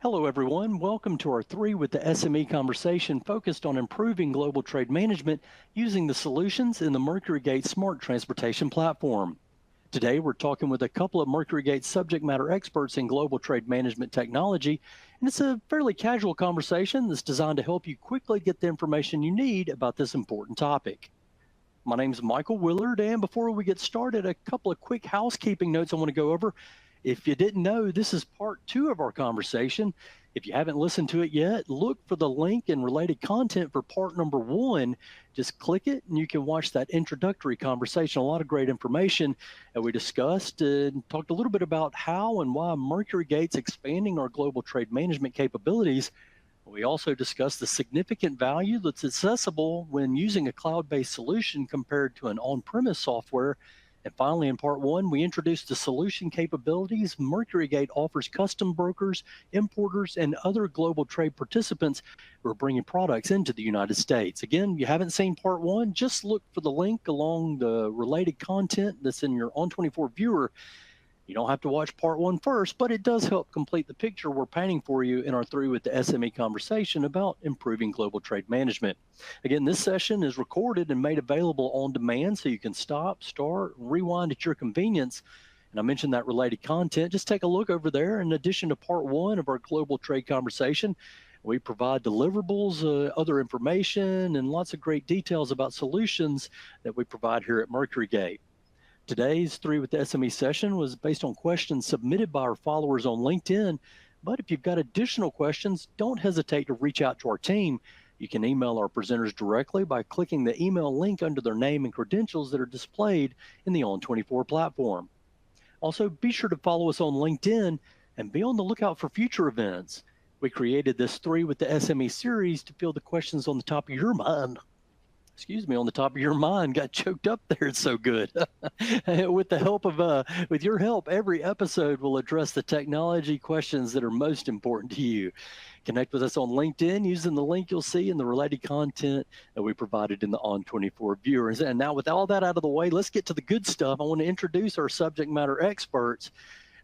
Hello, everyone. Welcome to our 3 with the SME conversation focused on improving global trade management using the solutions in the MercuryGate Smart Transportation platform. Today, we're talking with a couple of MercuryGate subject matter experts in global trade management technology, and it's a fairly casual conversation that's designed to help you quickly get the information you need about this important topic. My name is Michael Willard, and before we get started, a couple of quick housekeeping notes I want to go over. If you didn't know, this is part 2 of our conversation. If you haven't listened to it yet, look for the link and related content for part number 1. Just click it and you can watch that introductory conversation. A lot of great information that we discussed and talked a little bit about how and why MercuryGate's expanding our global trade management capabilities. We also discussed the significant value that's accessible when using a cloud-based solution compared to an on-premise software. And finally, in part 1, we introduced the solution capabilities MercuryGate offers custom brokers, importers, and other global trade participants who are bringing products into the United States. Again, if you haven't seen part 1, just look for the link along the related content that's in your On24 viewer. You don't have to watch part 1 first, but it does help complete the picture we're painting for you in our 3 with the SME conversation about improving global trade management. Again, this session is recorded and made available on demand, so you can stop, start, rewind at your convenience. And I mentioned that related content. Just take a look over there. In addition to part 1 of our global trade conversation, we provide deliverables, other information, and lots of great details about solutions that we provide here at MercuryGate. Today's 3 with the SME session was based on questions submitted by our followers on LinkedIn. But if you've got additional questions, don't hesitate to reach out to our team. You can email our presenters directly by clicking the email link under their name and credentials that are displayed in the On24 platform. Also, be sure to follow us on LinkedIn and be on the lookout for future events. We created this 3 with the SME series to fill the questions on the top of your mind. On the top of your mind. Got choked up there. It's so good. With the help of, with your help, every episode will address the technology questions that are most important to you. Connect with us on LinkedIn using the link you'll see in the related content that we provided in the On24 viewers. And now with all that out of the way, let's get to the good stuff. I want to introduce our subject matter experts.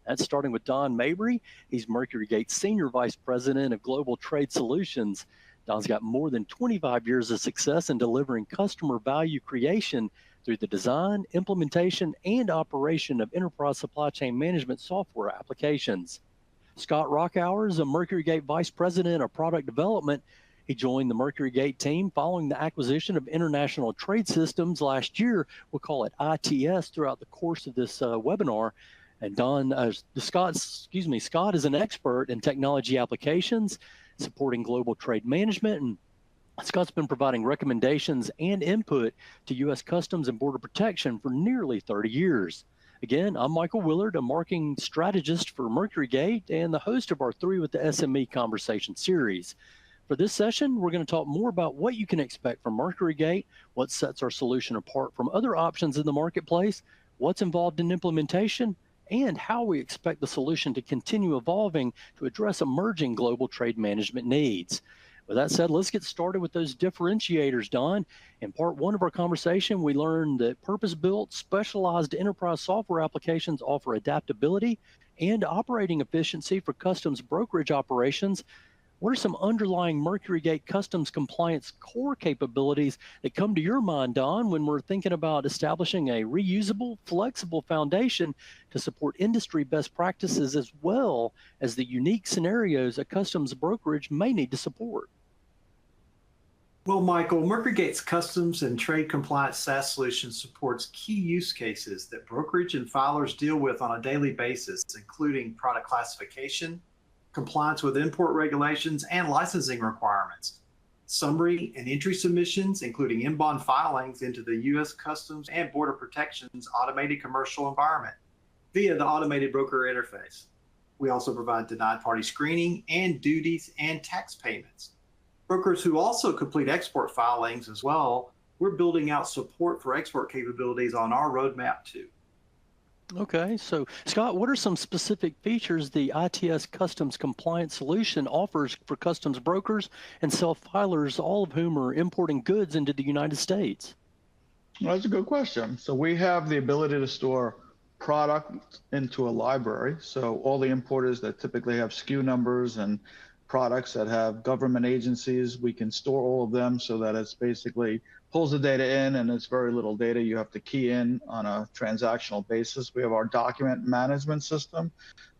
That's starting with Don Mabry. He's MercuryGate's Senior Vice President of Global Trade Solutions. Don's got more than 25 years of success in delivering customer value creation through the design, implementation, and operation of enterprise supply chain management software applications. Scott Rockhour is a MercuryGate Vice President of Product Development. He joined the MercuryGate team following the acquisition of International Trade Systems last year. We'll call it ITS throughout the course of this webinar. And Scott is an expert in technology applications, supporting global trade management, and Scott's been providing recommendations and input to U.S. Customs and Border Protection for nearly 30 years. Again, I'm Michael Willard, a marketing strategist for MercuryGate and the host of our 3 with the SME conversation series. For this session, we're going to talk more about what you can expect from MercuryGate, what sets our solution apart from other options in the marketplace, what's involved in implementation, and how we expect the solution to continue evolving to address emerging global trade management needs. With that said, let's get started with those differentiators, Don. In part 1 of our conversation, we learned that purpose-built, specialized enterprise software applications offer adaptability and operating efficiency for customs brokerage operations. What are some underlying MercuryGate customs compliance core capabilities that come to your mind, Don, when we're thinking about establishing a reusable, flexible foundation to support industry best practices as well as the unique scenarios a customs brokerage may need to support? Well, Michael, MercuryGate's customs and trade compliance SaaS solution supports key use cases that brokerage and filers deal with on a daily basis, including product classification, compliance with import regulations, and licensing requirements, summary and entry submissions, including inbound filings into the U.S. Customs and Border Protection's automated commercial environment via the automated broker interface. We also provide denied party screening and duties and tax payments. Brokers who also complete export filings as well, we're building out support for export capabilities on our roadmap too. Okay, so Scott, what are some specific features the ITS Customs Compliance Solution offers for customs brokers and self-filers, all of whom are importing goods into the United States? Well, that's a good question. So we have the ability to store product into a library. So all the importers that typically have SKU numbers and products that have government agencies, we can store all of them so that it's basically pulls the data in, and it's very little data you have to key in on a transactional basis. We have our document management system,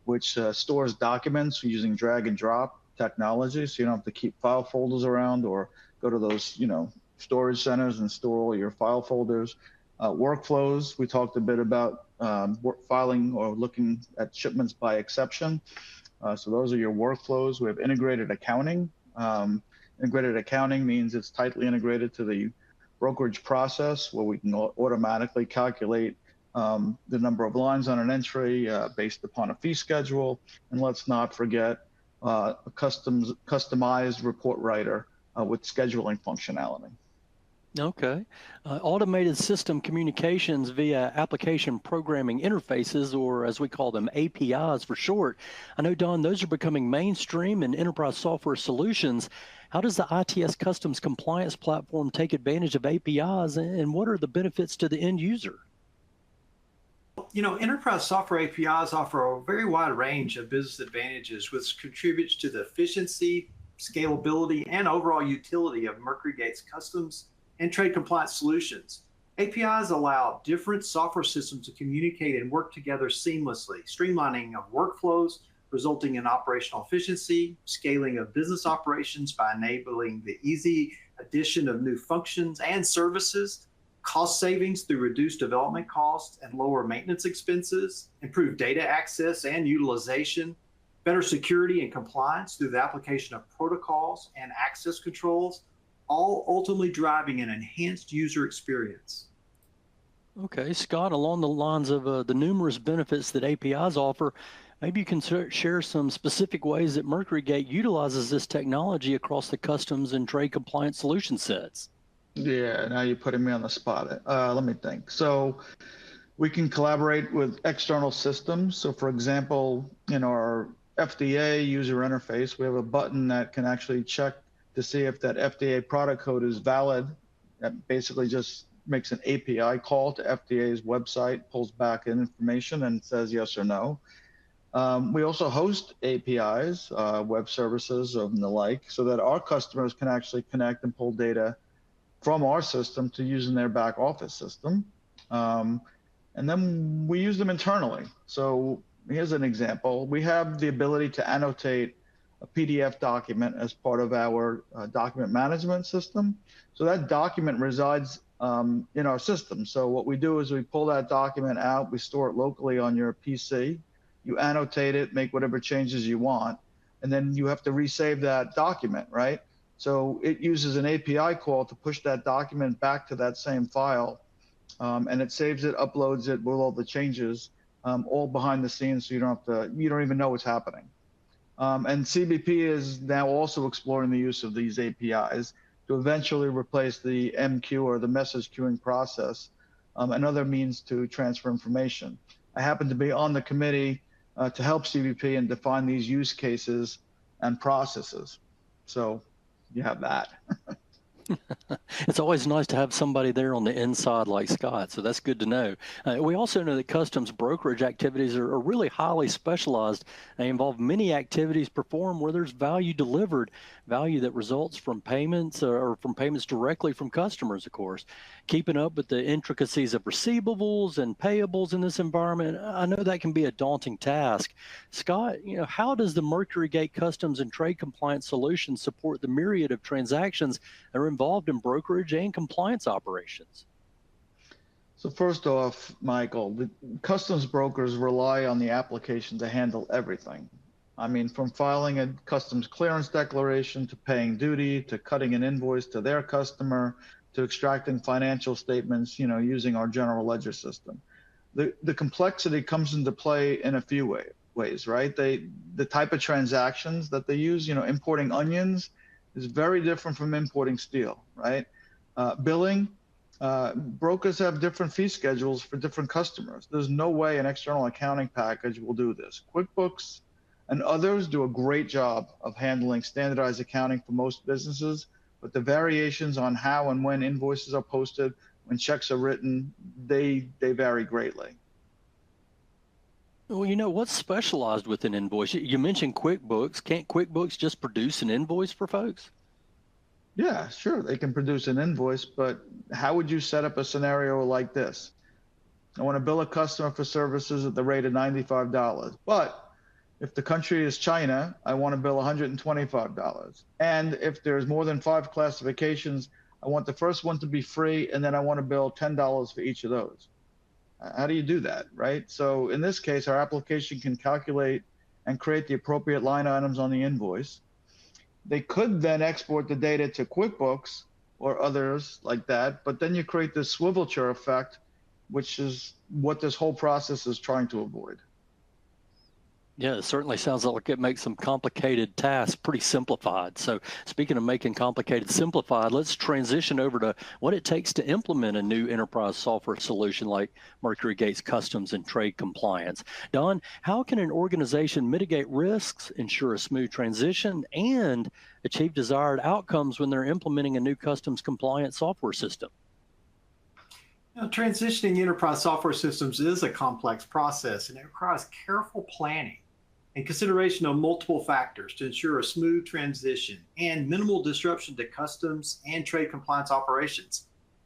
which stores documents using drag and drop technology. So you don't have to keep file folders around or go to those, storage centers and store all your file folders. Workflows, we talked a bit about filing or looking at shipments by exception. So those are your workflows. We have integrated accounting. Integrated accounting means it's tightly integrated to the brokerage process, where we can automatically calculate the number of lines on an entry based upon a fee schedule. And let's not forget a customized report writer with scheduling functionality. Okay. Automated system communications via application programming interfaces, or as we call them, APIs for short. I know, Don, those are becoming mainstream in enterprise software solutions. How does the ITS Customs Compliance platform take advantage of APIs, and what are the benefits to the end user? Enterprise software APIs offer a very wide range of business advantages, which contributes to the efficiency, scalability, and overall utility of MercuryGate's customs and trade compliance solutions. APIs allow different software systems to communicate and work together seamlessly, streamlining of workflows, resulting in operational efficiency, scaling of business operations by enabling the easy addition of new functions and services, cost savings through reduced development costs and lower maintenance expenses, improved data access and utilization, better security and compliance through the application of protocols and access controls, all ultimately driving an enhanced user experience. Okay, Scott, along the lines of the numerous benefits that APIs offer, maybe you can share some specific ways that MercuryGate utilizes this technology across the customs and trade compliance solution sets. Yeah, now you're putting me on the spot. Let me think. So we can collaborate with external systems. So for example, in our FDA user interface, we have a button that can actually check to see if that FDA product code is valid. That basically just makes an API call to FDA's website, pulls back in information and says yes or no. We also host APIs, web services and the like, so that our customers can actually connect and pull data from our system to use in their back office system. And then we use them internally. So here's an example. We have the ability to annotate a PDF document as part of our document management system. So that document resides in our system. So what we do is we pull that document out, we store it locally on your PC, you annotate it, make whatever changes you want, and then you have to resave that document, right? So it uses an API call to push that document back to that same file, and it saves it, uploads it with all the changes, all behind the scenes, so you don't even know what's happening. And CBP is now also exploring the use of these APIs to eventually replace the MQ, or the message queuing process, and other means to transfer information. I happen to be on the committee to help CBP and define these use cases and processes. So you have that. It's always nice to have somebody there on the inside like Scott, so that's good to know. We also know that customs brokerage activities are really highly specialized. They involve many activities performed where there's value delivered, value that results from payments or from payments directly from customers, of course. Keeping up with the intricacies of receivables and payables in this environment, I know that can be a daunting task. Scott, how does the MercuryGate Customs and Trade Compliance solution support the myriad of transactions that are involved in brokerage and compliance operations? So first off, Michael, the customs brokers rely on the application to handle everything. I mean, from filing a customs clearance declaration, to paying duty, to cutting an invoice to their customer, to extracting financial statements, using our general ledger system. The complexity comes into play in a few ways, right? The type of transactions that they use, importing onions is very different from importing steel, right? Billing, brokers have different fee schedules for different customers. There's no way an external accounting package will do this. QuickBooks and others do a great job of handling standardized accounting for most businesses, but the variations on how and when invoices are posted, when checks are written, they vary greatly. Well, what's specialized with an invoice? You mentioned QuickBooks. Can't QuickBooks just produce an invoice for folks? Yeah, sure, they can produce an invoice, but how would you set up a scenario like this? I want to bill a customer for services at the rate of $95. But if the country is China, I want to bill $125. And if there's more than 5 classifications, I want the first one to be free, and then I want to bill $10 for each of those. How do you do that, right? So in this case, our application can calculate and create the appropriate line items on the invoice. They could then export the data to QuickBooks or others like that, but then you create this swivel chair effect, which is what this whole process is trying to avoid. Yeah, it certainly sounds like it makes some complicated tasks pretty simplified. So, speaking of making complicated simplified, let's transition over to what it takes to implement a new enterprise software solution like MercuryGate's customs and trade compliance. Don, how can an organization mitigate risks, ensure a smooth transition, and achieve desired outcomes when they're implementing a new customs compliance software system? Transitioning enterprise software systems is a complex process, and it requires careful planning and consideration of multiple factors to ensure a smooth transition and minimal disruption to customs and trade compliance operations.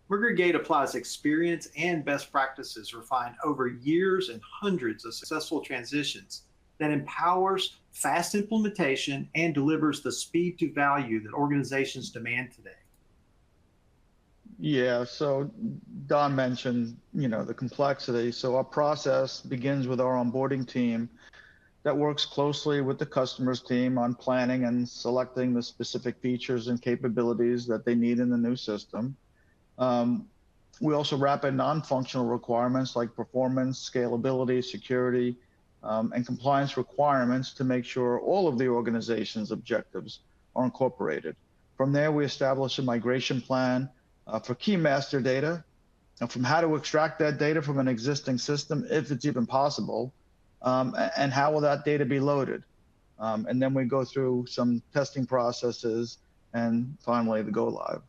MercuryGate applies experience and best practices refined over years and hundreds of successful transitions that empowers fast implementation and delivers the speed to value that organizations demand today. Yeah, so Don mentioned, the complexity. So our process begins with our onboarding team that works closely with the customer's team on planning and selecting the specific features and capabilities that they need in the new system. We also wrap in non-functional requirements like performance, scalability, security, and compliance requirements to make sure all of the organization's objectives are incorporated. From there, we establish a migration plan for key master data, and from how to extract that data from an existing system, if it's even possible, and how will that data be loaded. And then we go through some testing processes and finally the go live.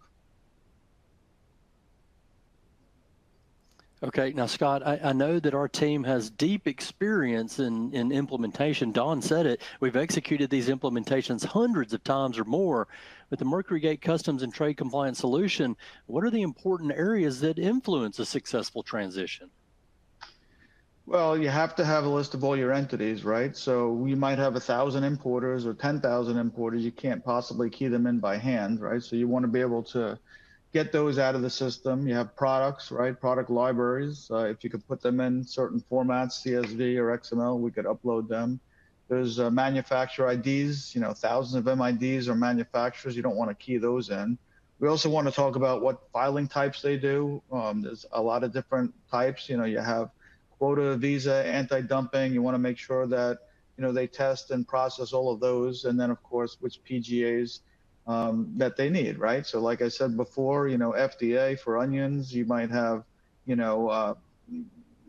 Okay, now Scott, I know that our team has deep experience in implementation. Don said it. We've executed these implementations hundreds of times or more. With the MercuryGate Customs and Trade Compliance solution, what are the important areas that influence a successful transition? Well, you have to have a list of all your entities, right? So you might have 1,000 importers or 10,000 importers. You can't possibly key them in by hand, right? So you want to be able to get those out of the system. You have products, right? Product libraries. If you could put them in certain formats, CSV or XML, we could upload them. There's manufacturer IDs, thousands of MIDs or manufacturers. You don't want to key those in. We also want to talk about what filing types they do. There's a lot of different types. You have quota, visa, anti-dumping. You want to make sure that, they test and process all of those. And then, of course, which PGAs that they need, right? So like I said before, FDA for onions, you might have,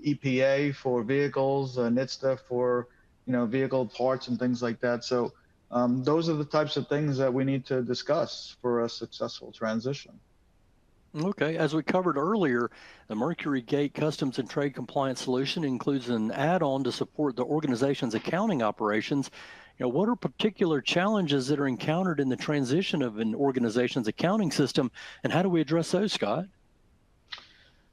EPA for vehicles, NHTSA for, vehicle parts and things like that. So those are the types of things that we need to discuss for a successful transition. Okay, as we covered earlier, the MercuryGate Customs and Trade Compliance solution includes an add-on to support the organization's accounting operations. What are particular challenges that are encountered in the transition of an organization's accounting system, and how do we address those, Scott?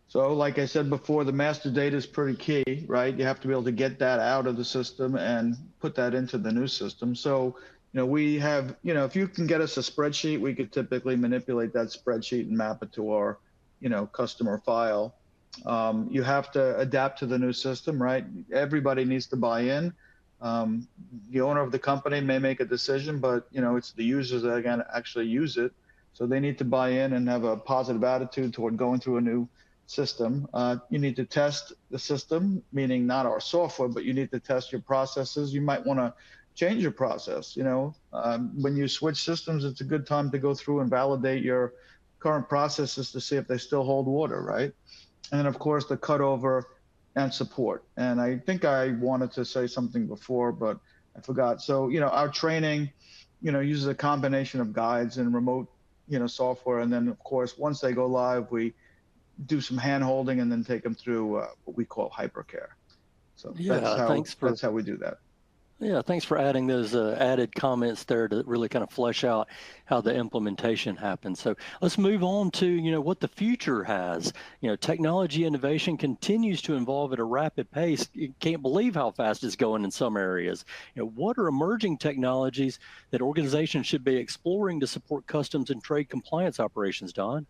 So like I said before, the master data is pretty key, right? You have to be able to get that out of the system and put that into the new system. So, we have, if you can get us a spreadsheet, we could typically manipulate that spreadsheet and map it to our, customer file. You have to adapt to the new system, right? Everybody needs to buy in. The owner of the company may make a decision, but it's the users that are going to actually use it. So they need to buy in and have a positive attitude toward going through a new system. You need to test the system, meaning not our software, but you need to test your processes. You might want to change your process. When you switch systems, it's a good time to go through and validate your current processes to see if they still hold water, right? And then of course the cutover and support. And I think I wanted to say something before, but I forgot. So, our training, uses a combination of guides and remote, software. And then of course, once they go live, we do some hand holding and then take them through what we call hypercare. So Yeah, that's how we do that. Yeah, thanks for adding those added comments there to really kind of flesh out how the implementation happens. So let's move on to, what the future has. Technology innovation continues to evolve at a rapid pace. You can't believe how fast it's going in some areas. What are emerging technologies that organizations should be exploring to support customs and trade compliance operations, Don?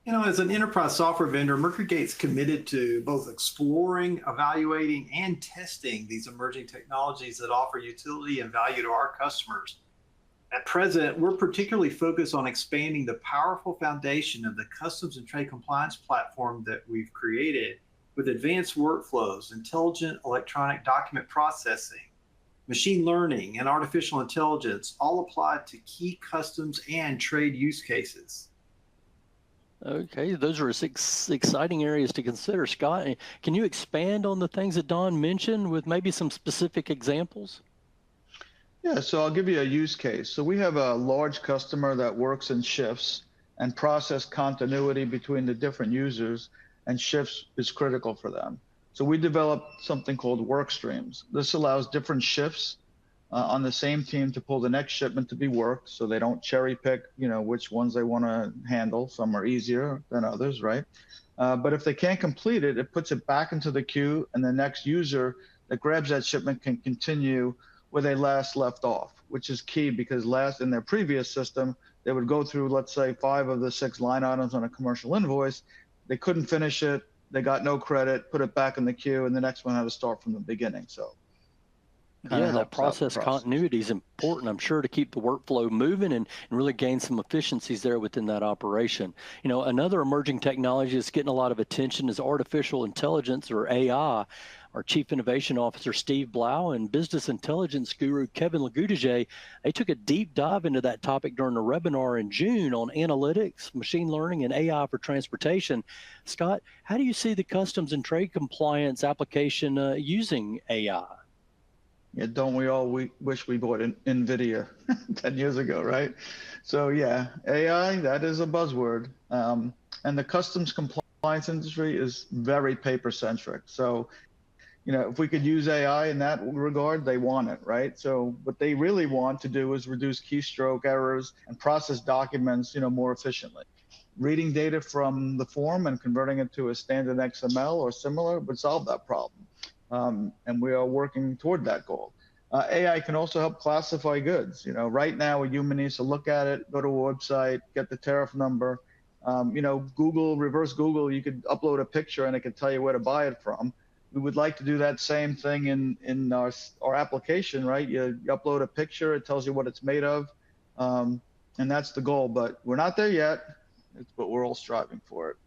As an enterprise software vendor, MercuryGate's committed to both exploring, evaluating, and testing these emerging technologies that offer utility and value to our customers. At present, we're particularly focused on expanding the powerful foundation of the customs and trade compliance platform that we've created with advanced workflows, intelligent electronic document processing, machine learning, and artificial intelligence, all applied to key customs and trade use cases. Okay, those are exciting areas to consider. Scott, can you expand on the things that Don mentioned with maybe some specific examples? Yeah, so I'll give you a use case. So we have a large customer that works in shifts, and process continuity between the different users and shifts is critical for them. So we developed something called work streams. This allows different shifts on the same team to pull the next shipment to be worked, so they don't cherry pick, which ones they want to handle. Some are easier than others, right? But if they can't complete it, it puts it back into the queue, and the next user that grabs that shipment can continue where they last left off, which is key because in their previous system, they would go through, let's say, 5 of the 6 line items on a commercial invoice. They couldn't finish it. They got no credit, put it back in the queue, and the next one had to start from the beginning. So yeah, that process continuity is important, I'm sure, to keep the workflow moving and really gain some efficiencies there within that operation. Another emerging technology that's getting a lot of attention is artificial intelligence, or AI. Our Chief Innovation Officer, Steve Blau, and business intelligence guru, Kevin Lagudege, they took a deep dive into that topic during a webinar in June on analytics, machine learning, and AI for transportation. Scott, how do you see the customs and trade compliance application using AI? Yeah, don't we all wish we bought NVIDIA 10 years ago, right? So yeah, AI, that is a buzzword. And the customs compliance industry is very paper-centric. So, if we could use AI in that regard, they want it, right? So what they really want to do is reduce keystroke errors and process documents, more efficiently. Reading data from the form and converting it to a standard XML or similar would solve that problem. And we are working toward that goal. AI can also help classify goods. Right now a human needs to look at it, go to a website, get the tariff number. Reverse Google, you could upload a picture and it could tell you where to buy it from. We would like to do that same thing in our application, right? You upload a picture, it tells you what it's made of, and that's the goal. But we're not there yet, but we're all striving for it.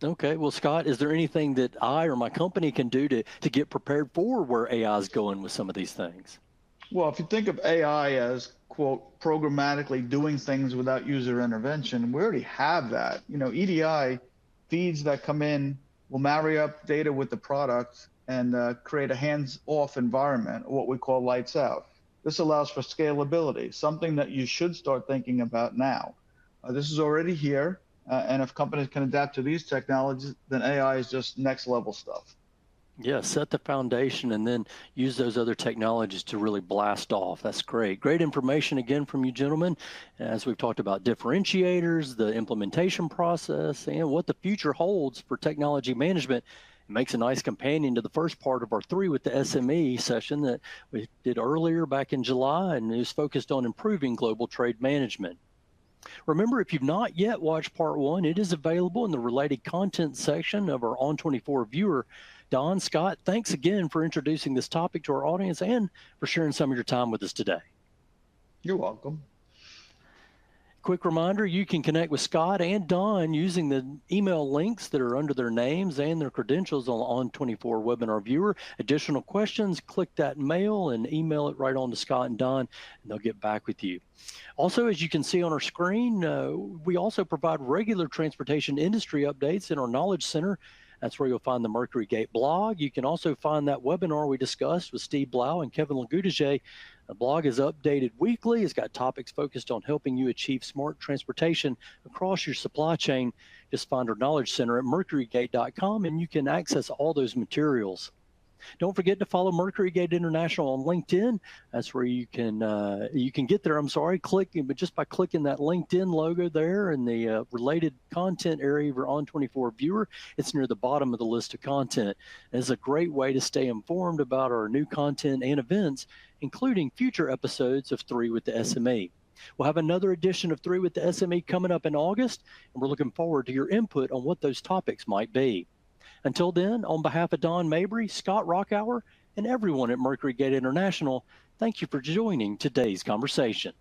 Okay, well, Scott, is there anything that I or my company can do to get prepared for where AI is going with some of these things? Well, if you think of AI as, quote, programmatically doing things without user intervention, we already have that. EDI feeds that come in will marry up data with the product and create a hands-off environment, what we call lights out. This allows for scalability, something that you should start thinking about now. This is already here. And if companies can adapt to these technologies, then AI is just next level stuff. Yeah, set the foundation and then use those other technologies to really blast off. That's great. Great information again from you gentlemen. As we've talked about differentiators, the implementation process, and what the future holds for technology management. It makes a nice companion to the first part of our 3 with the SME session that we did earlier back in July, and is focused on improving global trade management. Remember, if you've not yet watched part 1, it is available in the related content section of our On24 viewer. Don, Scott, thanks again for introducing this topic to our audience and for sharing some of your time with us today. You're welcome. Quick reminder, you can connect with Scott and Don using the email links that are under their names and their credentials on On24 webinar viewer. Additional questions, click that mail and email it right on to Scott and Don, and they'll get back with you. Also, as you can see on our screen, we also provide regular transportation industry updates in our Knowledge Center. That's where you'll find the MercuryGate blog. You can also find that webinar we discussed with Steve Blau and Kevin Lagudege The blog is updated weekly. It's got topics focused on helping you achieve smart transportation across your supply chain. Just find our knowledge center at MercuryGate.com and you can access all those materials. Don't forget to follow MercuryGate International on LinkedIn. That's where you can get there. But just by clicking that LinkedIn logo there in the related content area of your On24 viewer, it's near the bottom of the list of content. It's a great way to stay informed about our new content and events, including future episodes of 3 with the SME. We'll have another edition of 3 with the SME coming up in August, and we're looking forward to your input on what those topics might be. Until then, on behalf of Don Mabry, Scott Rockhour, and everyone at MercuryGate International, thank you for joining today's conversation.